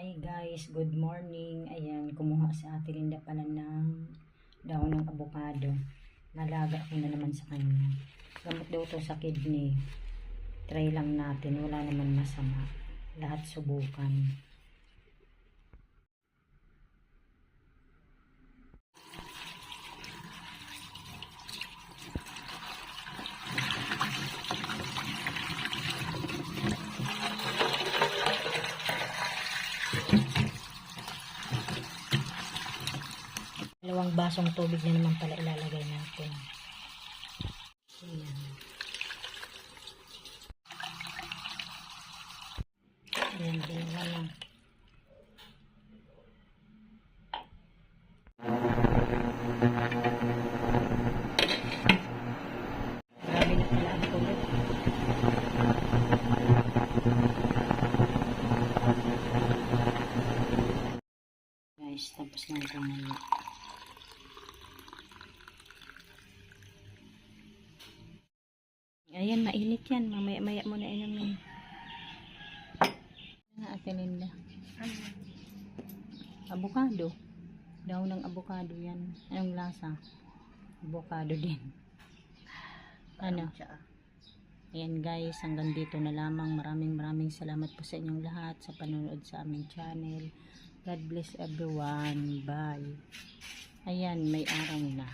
Hi guys, good morning. Ayan, kumuha si Ate Linda pala ng daon ng avocado. Nalaga ko na naman sa kanya. Gamot daw to sa kidney. Try lang natin, wala naman masama. Lahat subukan. Dalawang basong tubig na naman pala ilalagay natin. Ayan. Ayan, dalawa lang. Grabe na pala ang kulot. Guys, tapos na ito muna. Ayan, mainit yan. Mamaya-maya mo na inumin. Ano Ate Linda? Avocado. Daw ng avocado yan. Anong lasa? Avocado din. Ano? Ayan guys, hanggang dito na lamang. Maraming salamat po sa inyong lahat sa panonood sa aming channel. God bless everyone. Bye. Ayan, may araw na.